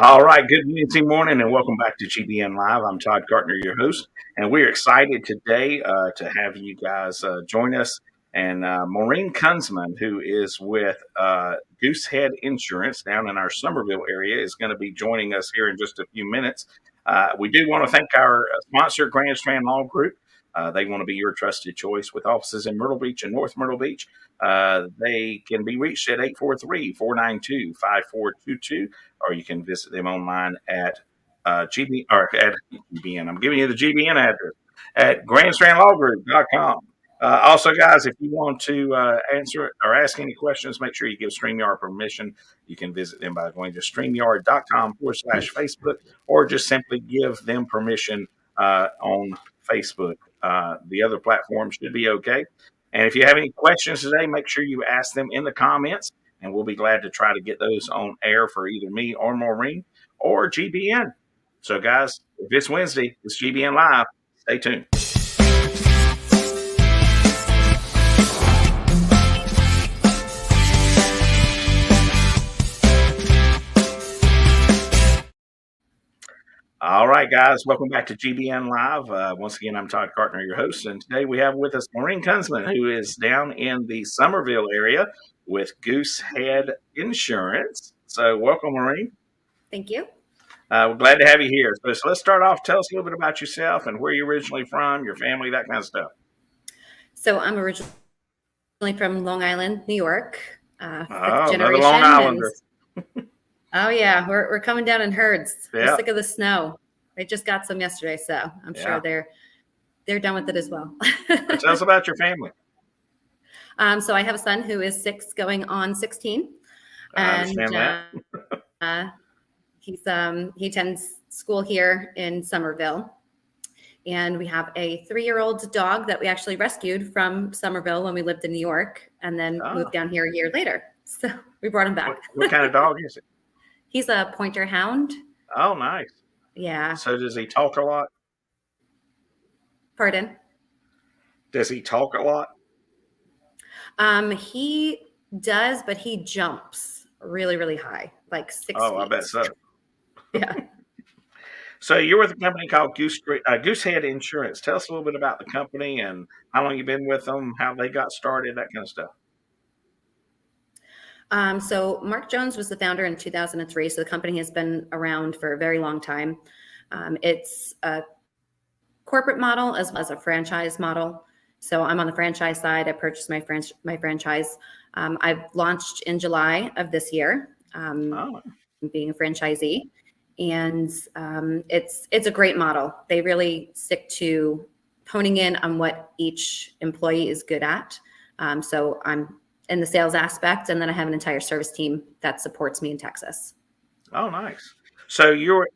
All right, good Wednesday morning and welcome back to GBN Live. I'm Todd Gartner, your host, and we're excited today to have you guys join us. And Maureen Kunzmann, who is with Goosehead Insurance down in our Summerville area, is going to be joining us here in just a few minutes. We do want to thank our sponsor, Grand Strand Law Group. They want to be your trusted choice with offices in Myrtle Beach and North Myrtle Beach. They can be reached at 843-492-5422, or you can visit them online at GBN. I'm giving you the GBN address at grandstrandlawgroup.com. Also, guys, if you want to answer or ask any questions, make sure you give StreamYard permission. You can visit them by going to StreamYard.com/Facebook, or just simply give them permission on Facebook. The other platforms should be okay. And if you have any questions today, make sure you ask them in the comments, and we'll be glad to try to get those on air for either me or Maureen or GBN. So, guys, if it's Wednesday, it's GBN Live. Stay tuned. All right, guys, welcome back to GBN Live. Once again, I'm Todd Gartner, your host, and today we have with us Maureen Kunzmann, who is down in the Summerville area with Goosehead Insurance. So welcome, Maureen. Thank you. We're glad to have you here. So let's start off. Tell us a little bit about yourself and where you're originally from, your family, that kind of stuff. So I'm originally from Long Island, New York. Fifth another Long Islander. Oh, yeah. We're coming down in herds. Yeah. We're sick of the snow. They just got some yesterday, so I'm sure they're done with it as well. Tell us about your family. So I have a son who is 6 going on 16. I understand that. He attends school here in Summerville. And we have a 3-year-old dog that we actually rescued from Summerville when we lived in New York and then moved down here a year later. So we brought him back. What kind of dog is it? He's a pointer hound. Oh, nice. Yeah. So does he talk a lot? Pardon? Does he talk a lot? He does, but he jumps really, really high, like 6 feet. Oh, I bet so. Yeah. So you're with a company called Goosehead Insurance. Tell us a little bit about the company and how long you've been with them, how they got started, that kind of stuff. So Mark Jones was the founder in 2003. So the company has been around for a very long time. It's a corporate model as well as a franchise model. So I'm on the franchise side. I purchased my franchise. I've launched in July of this year, being a franchisee. And it's a great model. They really stick to honing in on what each employee is good at. So I'm in the sales aspect, and then I have an entire service team that supports me in Texas. Oh, nice. So your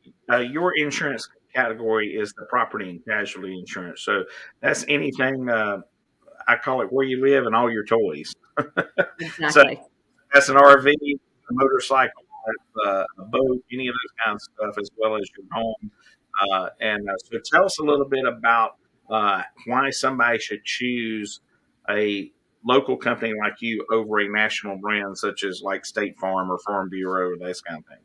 insurance category is the property and casualty insurance. So that's anything, I call it where you live and all your toys. Exactly. So that's an RV, a motorcycle, a boat, any of those kinds of stuff, as well as your home. So tell us a little bit about why somebody should choose a local company like you over a national brand such as like State Farm or Farm Bureau or those kind of things.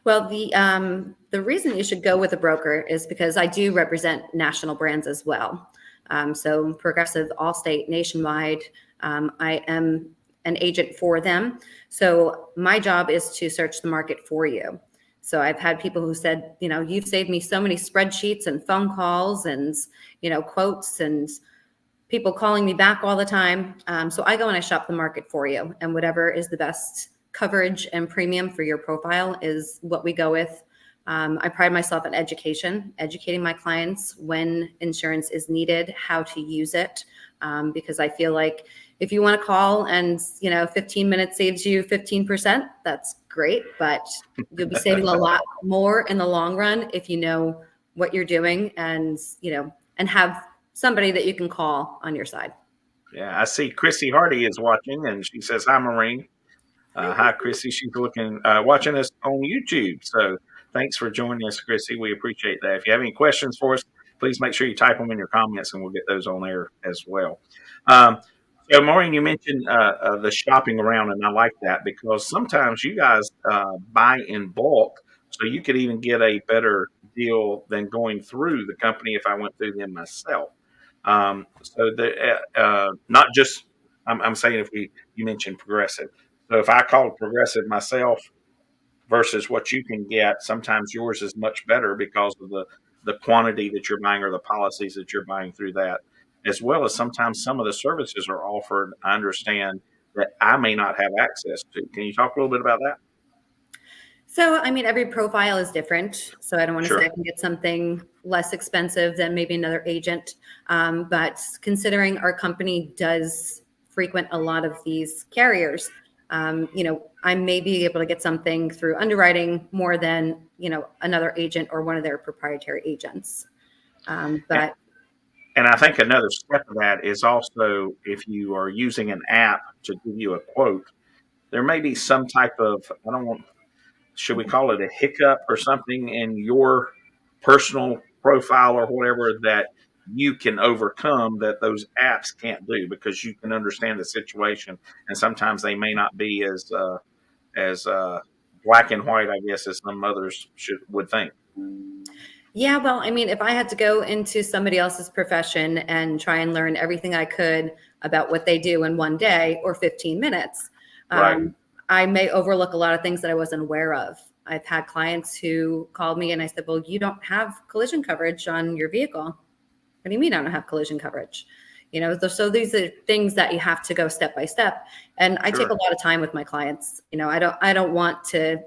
Well, the reason you should go with a broker is because I do represent national brands as well. So Progressive, Allstate, Nationwide, I am an agent for them. So my job is to search the market for you. So I've had people who said, you've saved me so many spreadsheets and phone calls and, quotes and people calling me back all the time. So I go and I shop the market for you, and whatever is the best coverage and premium for your profile is what we go with. I pride myself on educating my clients when insurance is needed, how to use it, because I feel like if you want to call and 15 minutes saves you 15%, that's great, but you'll be saving a lot more in the long run if you know what you're doing and have somebody that you can call on your side. Yeah, I see Chrissy Hardy is watching, and she says, "Hi, Maureen." Hi, Chrissy. She's watching us on YouTube. So thanks for joining us, Chrissy. We appreciate that. If you have any questions for us, please make sure you type them in your comments, and we'll get those on there as well. So, Maureen, you mentioned the shopping around, and I like that because sometimes you guys buy in bulk So you could even get a better deal than going through the company if I went through them myself. So not just I'm saying if you mentioned Progressive. So if I called Progressive myself versus what you can get, sometimes yours is much better because of the quantity that you're buying or the policies that you're buying through that, as well as sometimes some of the services are offered. I understand that I may not have access to. Can you talk a little bit about that? So, I mean, every profile is different. So I don't want to say Sure. I can get something less expensive than maybe another agent. But considering our company does frequent a lot of these carriers, I may be able to get something through underwriting more than, another agent or one of their proprietary agents. But And I think another step of that is also if you are using an app to give you a quote, there may be some type of, I don't want, should we call it a hiccup or something in your personal profile or whatever that you can overcome that those apps can't do because you can understand the situation and sometimes they may not be as black and white, I guess, as some others would think. yeah, well, I mean, if I had to go into somebody else's profession and try and learn everything I could about what they do in one day or 15 minutes, Right. I may overlook a lot of things that I wasn't aware of. I've had clients who called me and I said, well, you don't have collision coverage on your vehicle. What do you mean I don't have collision coverage? So these are things that you have to go step by step. And I take Sure. a lot of time with my clients. I don't want to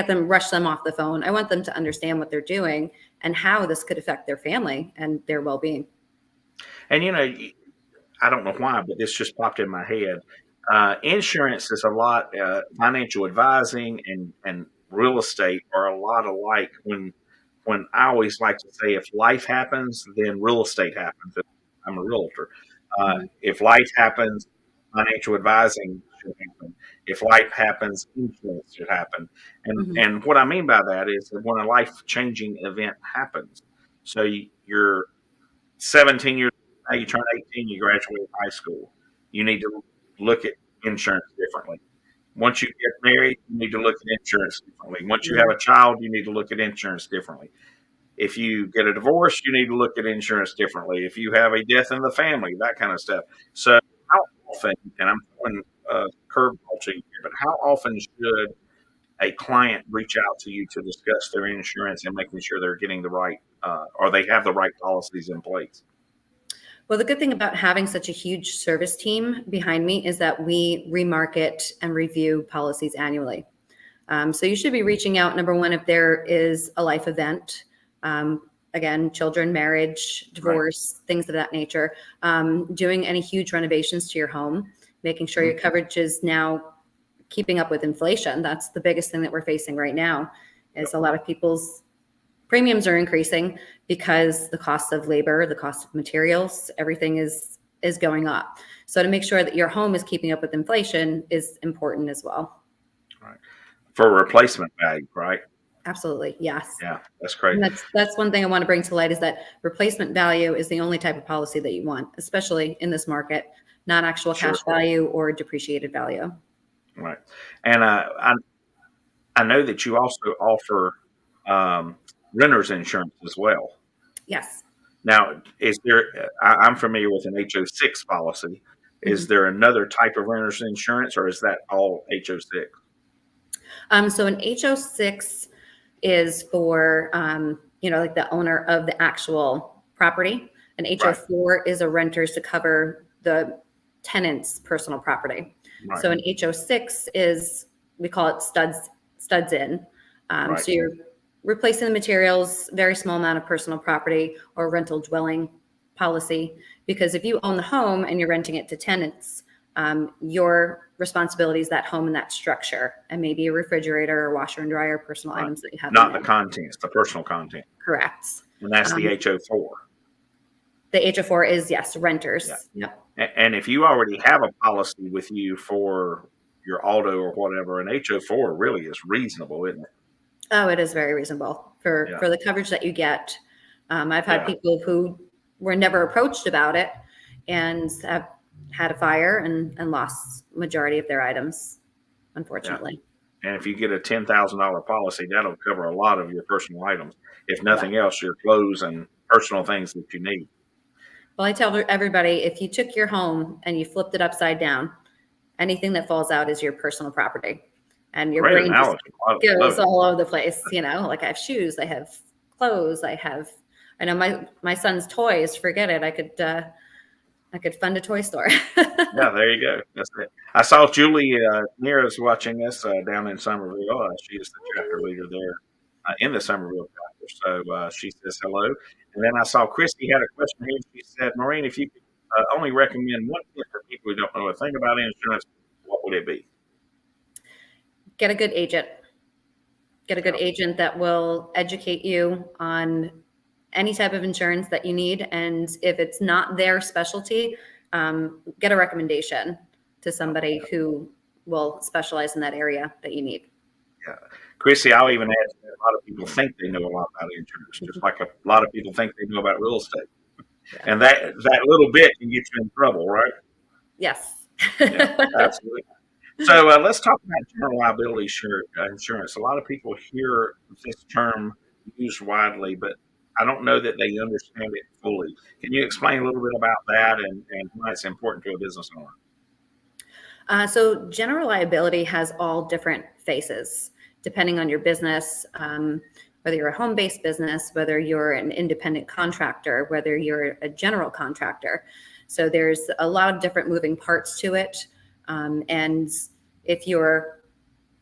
rush them off the phone. I want them to understand what they're doing and how this could affect their family and their well-being. And I don't know why, but this just popped in my head. Insurance is a lot. Financial advising and real estate are a lot alike. When I always like to say, if life happens, then real estate happens. I'm a realtor. Mhm. If life happens, financial advising should happen. If life happens, insurance should happen. And Mhm. and what I mean by that is that when a life changing event happens, so you're 17 years old, now you turn 18, you graduate high school. You need to look at insurance differently. Once you get married, you need to look at insurance differently. Once you have Yeah. a child, you need to look at insurance differently. If you get a divorce, you need to look at insurance differently. If you have a death in the family, that kind of stuff. So, how often, and I'm throwing curveball to you here, but how often should a client reach out to you to discuss their insurance and making sure they're getting the right, or they have the right policies in place? Well, the good thing about having such a huge service team behind me is that we remarket and review policies annually. So you should be reaching out, number one, if there is a life event. Again, children, marriage, Right. divorce, things of that nature. Doing any huge renovations to your home, making sure your Mhm. coverage is now keeping up with inflation. That's the biggest thing that we're facing right now. Yep. Is a lot of people's premiums are increasing because the cost of labor, the cost of materials, everything is going up. So to make sure that your home is keeping up with inflation is important as well. Right. For replacement value, right? Absolutely, yes. Yeah, that's great. And that's one thing I want to bring to light is that replacement value is the only type of policy that you want, especially in this market, not actual Sure. cash value or depreciated value. Right. And I know that you also offer renter's insurance as well. Yes. Now, is there, I'm familiar with an HO6 policy. Is Mhm. there another type of renter's insurance or is that all HO6? So an HO6 is for, like the owner of the actual property. An Right. HO4 is a renters to cover the tenant's personal property. Right. So an HO6 is, we call it studs in. Right. So you're replacing the materials, very small amount of personal property or rental dwelling policy. Because if you own the home and you're renting it to tenants, your responsibility is that home and that structure, and maybe a refrigerator or washer and dryer, personal Right. items that you have in Not the there. contents, the personal content. Correct. And that's the Um, HO4. the HO4 is, yes, Yeah. renters. Yep. And if you already have a policy with you for your auto or whatever, an HO4 really is reasonable, isn't it? Oh, it is very reasonable for Yeah. the coverage that you get. I've had Yeah. people who were never approached about it and have had a fire and lost majority of their items, Yeah. unfortunately. And if you get a $10,000 policy, that'll cover a lot of your personal items. If nothing else, your clothes and personal things that you need. Well, I tell everybody, if you took your home and you flipped it upside down, anything that falls out is your personal property. And your brain just goes all over the place. Like I have shoes, I have clothes, I know my son's toys, forget it. I could fund a toy store. Yeah, there you go. That's it. I saw Julie near us watching us down in Summerville. She is the chapter leader there in the Summerville Chapter. So she says hello. And then I saw Christy had a question here. She said, Maureen, if you could only recommend one tip for people who don't know a thing about insurance, what would it be? Get a good agent. Get a good agent that will educate you on any type of insurance that you need. And if it's not their specialty, get a recommendation to somebody who will specialize in that area that you need. Yeah. Chrissy, I'll even add that a lot of people think they know a lot about insurance, just like a lot of people think they know about real estate. Yeah. And that little bit can get you in trouble, right? Yes. Yeah, absolutely. So let's talk about general liability insurance. A lot of people hear this term used widely, but I don't know that they understand it fully. Can you explain a little bit about that and why it's important to a business owner? So general liability has all different faces, depending on your business, whether you're a home-based business, whether you're an independent contractor, whether you're a general contractor. So there's a lot of different moving parts to it. And if you're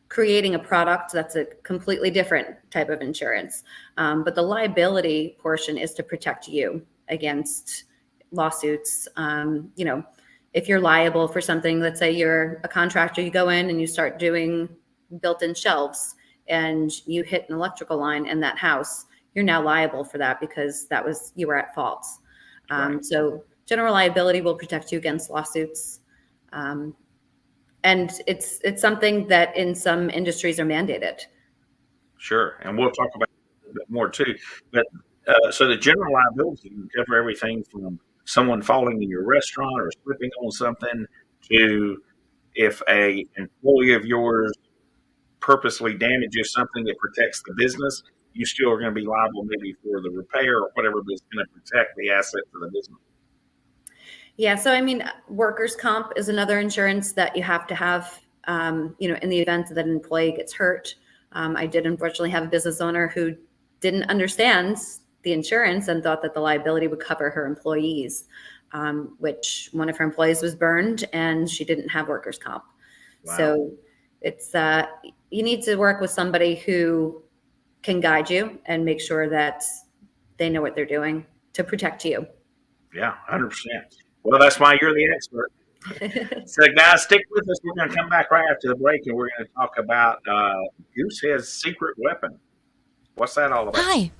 creating a product, that's a completely different type of insurance. But the liability portion is to protect you against lawsuits. If you're liable for something, let's say you're a contractor, you go in and you start doing built-in shelves and you hit an electrical line in that house, you're now liable for that because you were at fault. Right. So general liability will protect you against lawsuits. And it's something that in some industries are mandated. Sure. And we'll talk about it a bit more too. But so the general liability can cover everything from someone falling in your restaurant or slipping on something to if a employee of yours purposely damages something that protects the business, you still are going to be liable maybe for the repair or whatever, but it's going to protect the asset for the business. Yeah. So, workers' comp is another insurance that you have to have, in the event that an employee gets hurt. I did unfortunately have a business owner who didn't understand the insurance and thought that the liability would cover her employees, which one of her employees was burned and she didn't have workers' comp. Wow. So it's, you need to work with somebody who can guide you and make sure that they know what they're doing to protect you. Yeah, 100%. Well, that's why you're the expert. So, guys, stick with us. We're going to come back right after the break, and we're going to talk about Goosehead's secret weapon. What's that all about? Hi,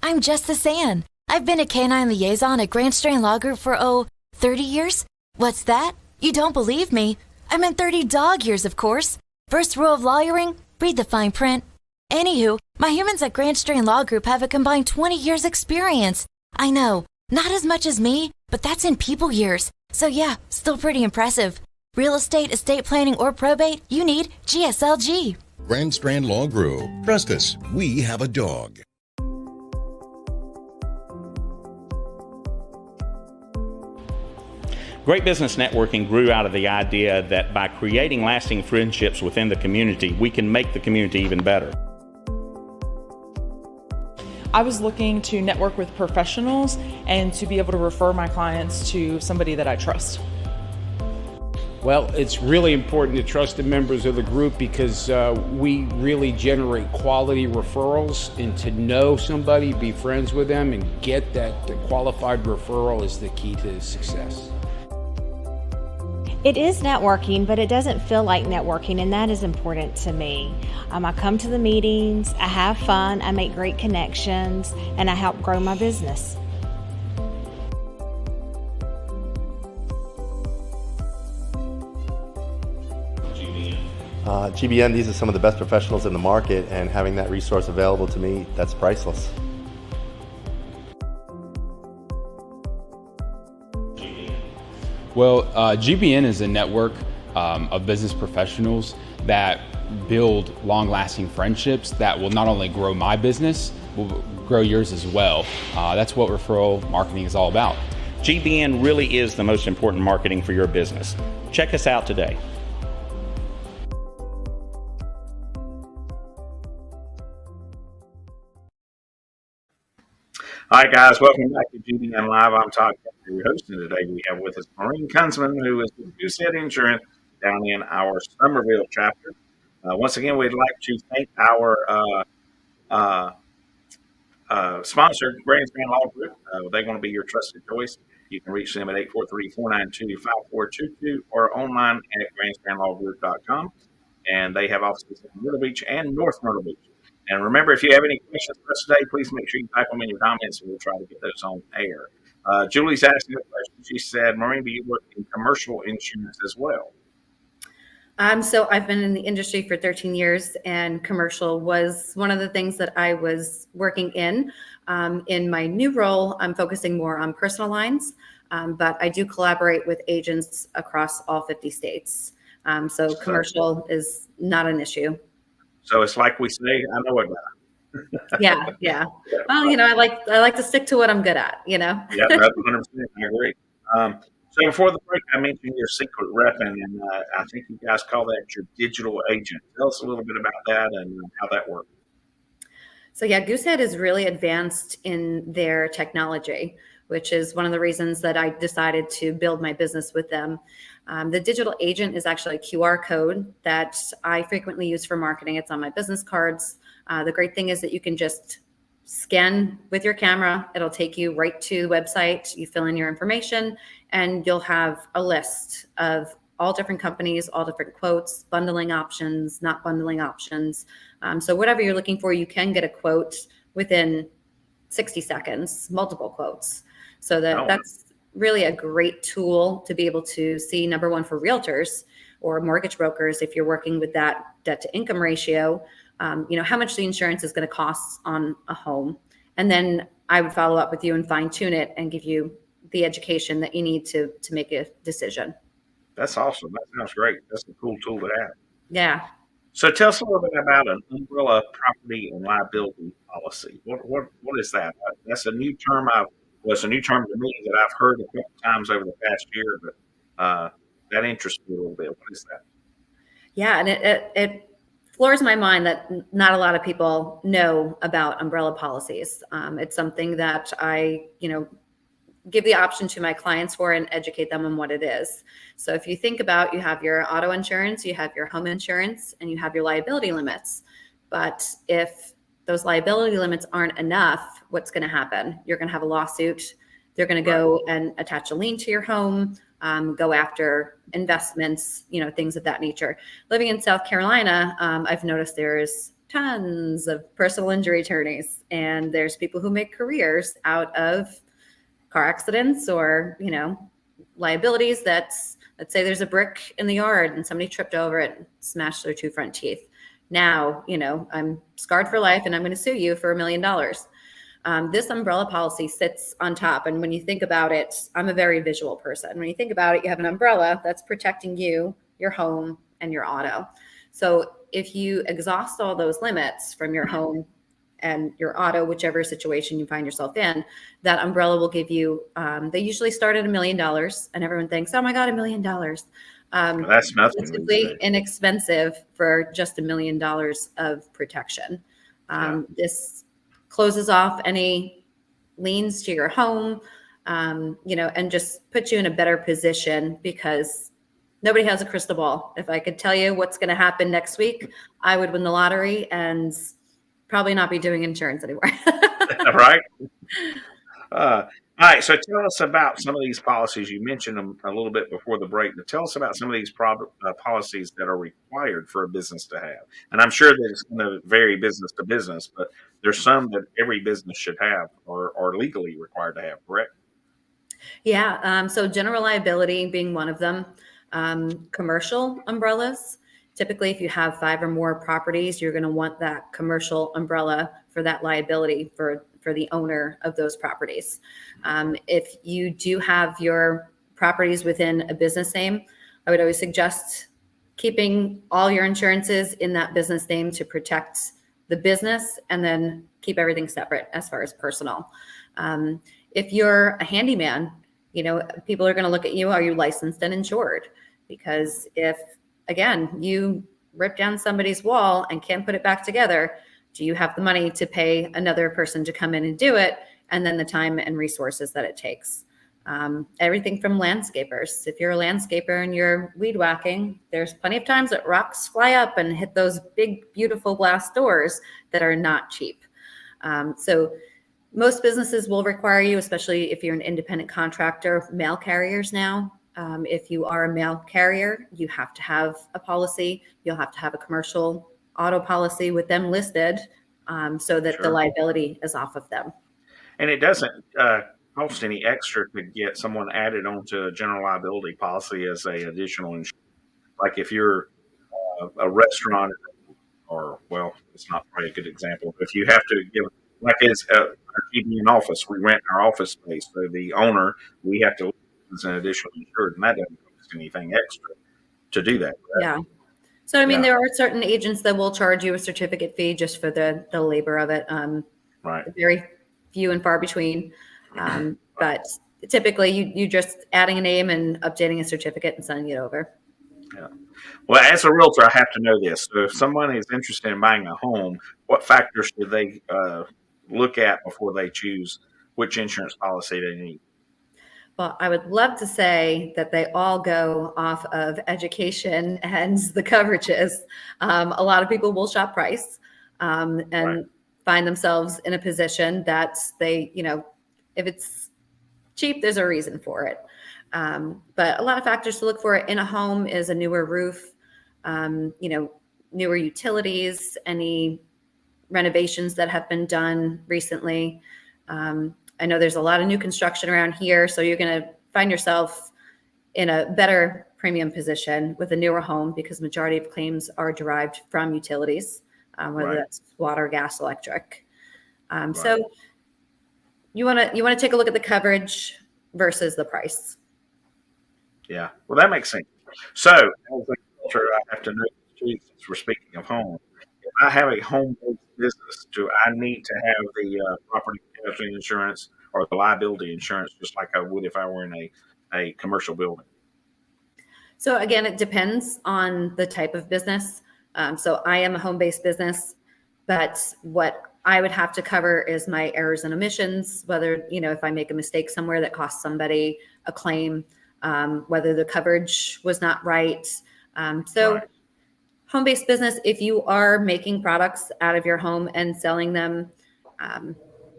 I'm Justice Ann. I've been a canine liaison at Grand Strand Law Group for, 30 years? What's that? You don't believe me? I meant 30 dog years, of course. First rule of lawyering, read the fine print. Anywho, my humans at Grand Strand Law Group have a combined 20 years experience. I know, not as much as me, but that's in people years. So yeah, still pretty impressive. Real estate, estate planning, or probate, you need GSLG. Grand Strand Law Group. Trust us, we have a dog. Great Business Networking grew out of the idea that by creating lasting friendships within the community, we can make the community even better. I was looking to network with professionals and to be able to refer my clients to somebody that I trust. Well, it's really important to trust the members of the group because we really generate quality referrals, and to know somebody, be friends with them, and get that qualified referral is the key to success. It is networking, but it doesn't feel like networking, and that is important to me. I come to the meetings, I have fun, I make great connections, and I help grow my business. GBN, these are some of the best professionals in the market, and having that resource available to me, that's priceless. Well, GBN is a network of business professionals that build long-lasting friendships that will not only grow my business, will grow yours as well. That's what referral marketing is all about. GBN really is the most important marketing for your business. Check us out today. Hi, guys. Welcome back to GBN Live. I'm Todd, your host, and today we have with us Maureen Kunzmann, who is with Goosehead Insurance down in our Summerville chapter. Once again, we'd like to thank our sponsor, Grandstand Law Group. They want to be your trusted choice. You can reach them at 843-492-5422 or online at grandstandlawgroup.com. And they have offices in Myrtle Beach and North Myrtle Beach. And remember, if you have any questions for us today, please make sure you type them in your comments, and we'll try to get those on air. Julie's asking a question. She said, Maureen, do you work in commercial insurance as well? So I've been in the industry for 13 years, and commercial was one of the things that I was working in. In my new role, I'm focusing more on personal lines, but I do collaborate with agents across all 50 states. So commercial is not an issue. So it's like we say, I know it better. Yeah. Well, I like to stick to what I'm good at, Yeah, that's 100%. I agree. So before the break, I mentioned your secret repping, and I think you guys call that your digital agent. Tell us a little bit about that and how that works. So yeah, Goosehead is really advanced in their technology, which is one of the reasons that I decided to build my business with them. The digital agent is actually a QR code that I frequently use for marketing. It's on my business cards. The great thing is that you can just scan with your camera. It'll take you right to the website. You fill in your information, and you'll have a list of all different companies, all different quotes, bundling options, not bundling options. So whatever you're looking for, you can get a quote within 60 seconds, multiple quotes. So that's really a great tool to be able to see, number one, for realtors or mortgage brokers, if you're working with that debt to income ratio, how much the insurance is going to cost on a home. And then I would follow up with you and fine tune it and give you the education that you need to make a decision. That's awesome. That sounds great. That's a cool tool to have. Yeah. So tell us a little bit about an umbrella property and liability policy. What is that? That's a new term. It's a new term to me that I've heard a couple times over the past year, but that interests me a little bit. What is that? Yeah, and it floors my mind that not a lot of people know about umbrella policies. It's something that I, give the option to my clients for and educate them on what it is. So if you think about, you have your auto insurance, you have your home insurance, and you have your liability limits. But if those liability limits aren't enough, what's going to happen? You're going to have a lawsuit. They're going to go and attach a lien to your home, go after investments, things of that nature. Living in South Carolina, I've noticed there's tons of personal injury attorneys, and there's people who make careers out of car accidents or, liabilities. Let's say there's a brick in the yard and somebody tripped over it and smashed their 2 front teeth. Now, I'm scarred for life and I'm going to sue you for $1 million. This umbrella policy sits on top. And when you think about it, I'm a very visual person. When you think about it, you have an umbrella that's protecting you, your home, and your auto. So if you exhaust all those limits from your home and your auto, whichever situation you find yourself in, that umbrella will give you, they usually start at $1 million, and everyone thinks, oh my God, $1 million. That's nothing. Relatively inexpensive for just $1 million of protection. This closes off any liens to your home, and just puts you in a better position, because nobody has a crystal ball. If I could tell you what's going to happen next week, I would win the lottery and probably not be doing insurance anymore. Right. All right. So tell us about some of these policies. You mentioned them a little bit before the break, but tell us about some of these policies that are required for a business to have. And I'm sure that it's going to vary business to business, but there's some that every business should have or are legally required to have, correct? Yeah. So general liability being one of them. Commercial umbrellas. Typically, if you have 5 or more properties, you're going to want that commercial umbrella for that liability for the owner of those properties. If you do have your properties within a business name, I would always suggest keeping all your insurances in that business name to protect the business, and then keep everything separate as far as personal. If you're a handyman, people are going to look at you, are you licensed and insured? Because if, again, you rip down somebody's wall and can't put it back together, do you have the money to pay another person to come in and do it? And then the time and resources that it takes. Everything from landscapers. If you're a landscaper and you're weed whacking, there's plenty of times that rocks fly up and hit those big, beautiful glass doors that are not cheap. So most businesses will require you, especially if you're an independent contractor, mail carriers now. If you are a mail carrier, you have to have a policy. You'll have to have a commercial auto policy with them listed, so that the liability is off of them. And it doesn't cost any extra to get someone added onto a general liability policy as a additional insurance. Like if you're a restaurant, or, well, it's not probably a good example, but if you have to give, like it's our GBN office, we rent our office space, so the owner, we have to list as an additional insured, and that doesn't cost anything extra to do that. Right? Yeah. So, I mean, there are certain agents that will charge you a certificate fee just for the labor of it. Right. Very few and far between. But typically you just adding a name and updating a certificate and sending it over. Yeah. Well, as a realtor, I have to know this. So if someone is interested in buying a home, what factors should they look at before they choose which insurance policy they need? Well, I would love to say that they all go off of education and the coverages. A lot of people will shop price and find themselves in a position that they, if it's cheap, there's a reason for it. But a lot of factors to look for in a home is a newer roof, newer utilities, any renovations that have been done recently. I know there's a lot of new construction around here, so you're going to find yourself in a better premium position with a newer home because majority of claims are derived from utilities, whether that's water, gas, electric. So you want to take a look at the coverage versus the price. Yeah, well, that makes sense. So, as a realtor, I have to know, since we're speaking of home, if I have a home-based business, do I need to have the property casualty insurance or the liability insurance just like I would if I were in a commercial building? So again, it depends on the type of business. So I am a home-based business, but what I would have to cover is my errors and omissions, whether, if I make a mistake somewhere that costs somebody a claim, whether the coverage was not right. Home-based business, if you are making products out of your home and selling them,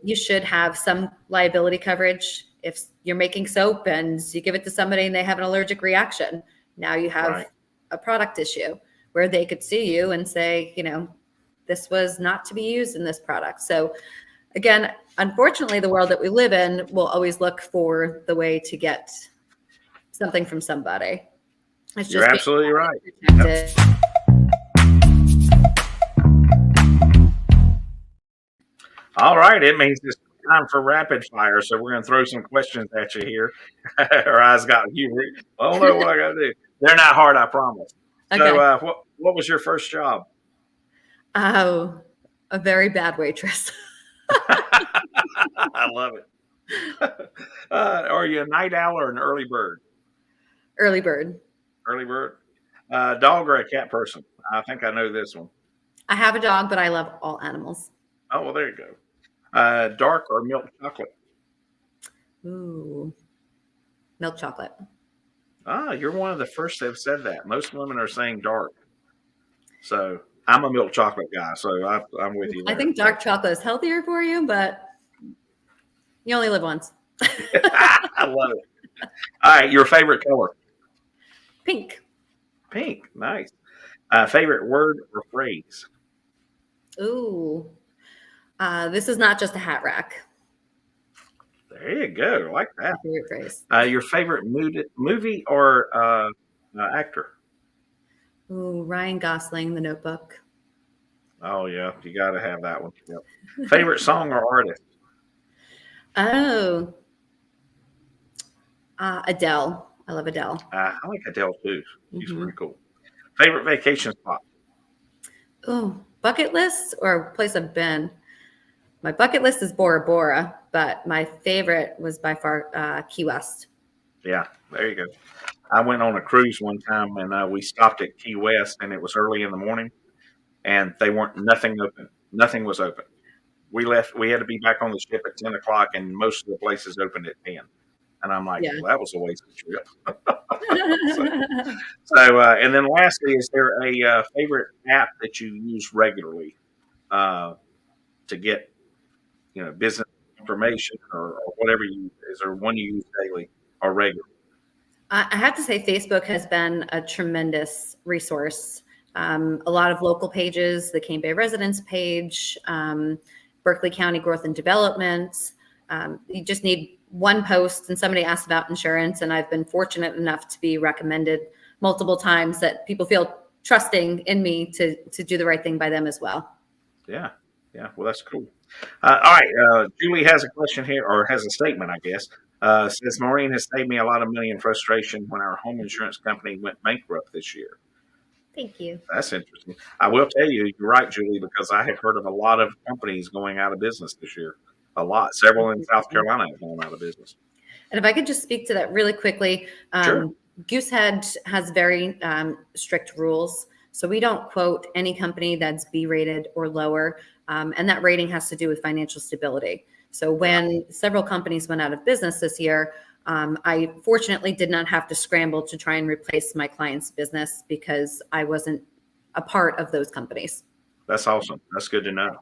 you should have some liability coverage. If you're making soap and you give it to somebody and they have an allergic reaction, now you have a product issue where they could sue you and say, this was not to be used in this product. So again, unfortunately, the world that we live in will always look for the way to get something from somebody. You're absolutely right. Yep. All right, it means it's time for rapid fire. So we're going to throw some questions at you here. Our eyes got you. I don't know what I got to do. They're not hard, I promise. Okay. So what was your first job? Oh, a very bad waitress. I love it. Are you a night owl or an early bird? Early bird. Early bird. Dog or a cat person? I think I know this one. I have a dog, but I love all animals. Oh, well, there you go. Dark or milk chocolate? Ooh, milk chocolate. Ah, you're one of the first that have said that. Most women are saying dark. So I'm a milk chocolate guy, so I'm with you there. I think dark chocolate is healthier for you, but you only live once. I love it. All right, your favorite color? Pink. Pink, nice. Favorite word or phrase? Ooh, this is not just a hat rack. There you go. I like that. Favorite phrase. Your favorite movie or actor? Ooh, Ryan Gosling, The Notebook. Oh, yeah. You got to have that one. Yep. Favorite song or artist? Oh, Adele. I love Adele. I like Adele too. She's pretty cool. Favorite vacation spot? Oh, bucket list or place I've been? My bucket list is Bora Bora, but my favorite was by far Key West. Yeah, there you go. I went on a cruise one time, and we stopped at Key West, and it was early in the morning, and nothing open. Nothing was open. We left. We had to be back on the ship at 10 o'clock, and most of the places opened at 10. And I'm like, Yeah. well, that was a waste of trip. And then lastly, is there a favorite app that you use regularly to get, business information or whatever is there one you use daily or regularly? I have to say Facebook has been a tremendous resource. A lot of local pages, the Cane Bay Residents page, Berkeley County Growth and Development. You just need one post and somebody asks about insurance, and I've been fortunate enough to be recommended multiple times that people feel trusting in me to do the right thing by them as well. Yeah. Well, that's cool. All right. Julie has a question here, or has a statement, I guess. Says, Maureen has saved me a lot of money and frustration when our home insurance company went bankrupt this year. Thank you. That's interesting. I will tell you, you're right, Julie, because I have heard of a lot of companies going out of business this year. A lot. Several in South Carolina have gone out of business. And if I could just speak to that really quickly. Sure. Goosehead has very strict rules. So we don't quote any company that's B-rated or lower. And that rating has to do with financial stability. So when several companies went out of business this year, I fortunately did not have to scramble to try and replace my client's business because I wasn't a part of those companies. That's awesome. That's good to know.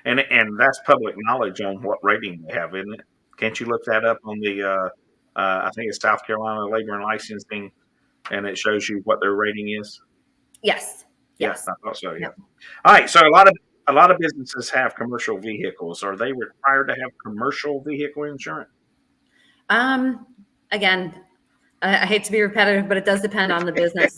And that's public knowledge on what rating they have, isn't it? Can't you look that up on the, I think it's South Carolina Labor and Licensing, and it shows you what their rating is? Yes. Yes, I thought so, yeah. All right, so a lot of businesses have commercial vehicles. Are they required to have commercial vehicle insurance? Again, I hate to be repetitive, but it does depend on the business.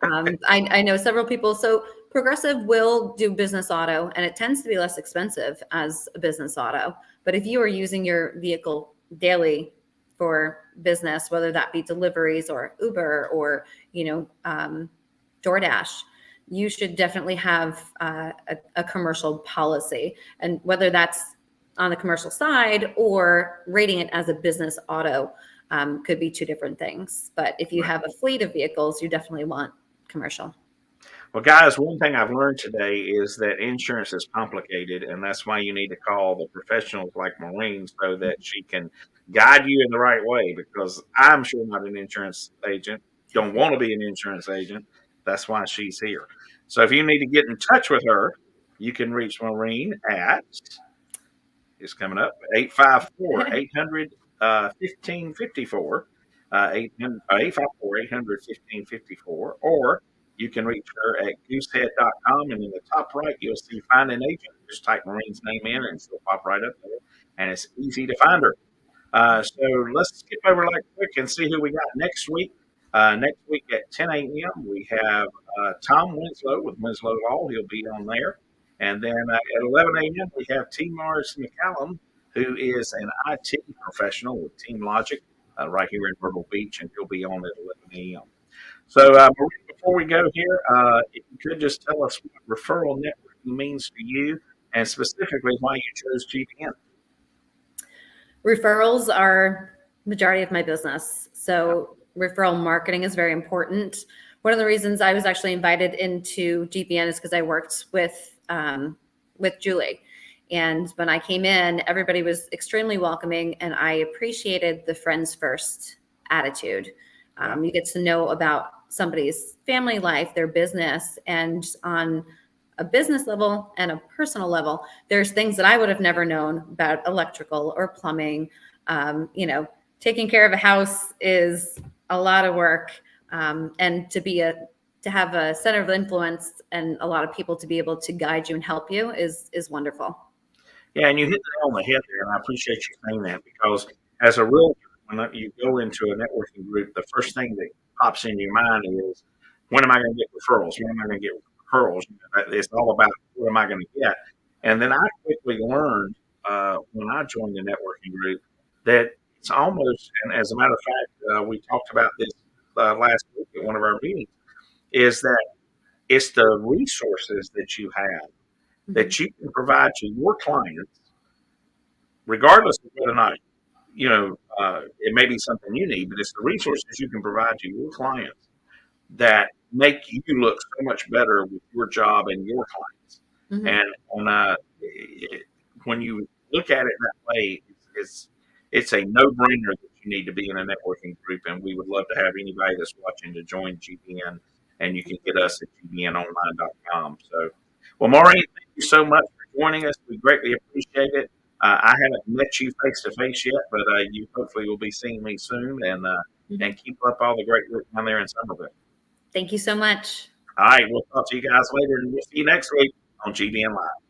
I know several people. So Progressive will do business auto, and it tends to be less expensive as a business auto. But if you are using your vehicle daily for business, whether that be deliveries or Uber or, DoorDash, you should definitely have a commercial policy. And whether that's on the commercial side or rating it as a business auto could be two different things. But if you have a fleet of vehicles, you definitely want commercial. Well, guys, one thing I've learned today is that insurance is complicated, and that's why you need to call the professionals like Maureen so that she can guide you in the right way, because I'm sure not an insurance agent, don't want to be an insurance agent. That's why she's here. So if you need to get in touch with her, you can reach Maureen at, it's coming up, 854-800-1554, 854-800-1554, or you can reach her at goosehead.com, and in the top right, you'll see Find an Agent. Just type Maureen's name in, and she'll pop right up there, and it's easy to find her. So let's skip over like quick and see who we got next week. Next week at 10 a.m., we have Tom Winslow with Winslow Law. He'll be on there. And then at 11 a.m., we have T. Mars McCallum, who is an IT professional with Team Logic right here in Myrtle Beach, and he'll be on at 11 a.m. So, Maureen, before we go here, if you could just tell us what referral networking means to you, and specifically why you chose GBN. Referrals are majority of my business. So referral marketing is very important. One of the reasons I was actually invited into GBN is because I worked with Julie. And when I came in, everybody was extremely welcoming, and I appreciated the friends first attitude. You get to know about somebody's family life, their business, and on a business level and a personal level, there's things that I would have never known about electrical or plumbing. Taking care of a house is a lot of work, and to have a center of influence and a lot of people to be able to guide you and help you is wonderful. Yeah, and you hit the nail on the head there, and I appreciate you saying that, because as a realtor, when you go into a networking group, the first thing that pops in your mind is, when am I going to get referrals? When am I going to get referrals? It's all about what am I going to get? And then I quickly learned when I joined the networking group that it's almost, and as a matter of fact, we talked about this last week at one of our meetings, is that it's the resources that you have that you can provide to your clients, regardless of whether or not, it may be something you need, but it's the resources you can provide to your clients that make you look so much better with your job and your clients. And when you look at it that way, it's a no-brainer that you need to be in a networking group, and we would love to have anybody that's watching to join GBN, and you can get us at gbnonline.com. So, well, Maureen, thank you so much for joining us. We greatly appreciate it. I haven't met you face to face yet, but you hopefully will be seeing me soon, and keep up all the great work down there in Summerville. Thank you so much. All right, we'll talk to you guys later, and we'll see you next week on GBN Live.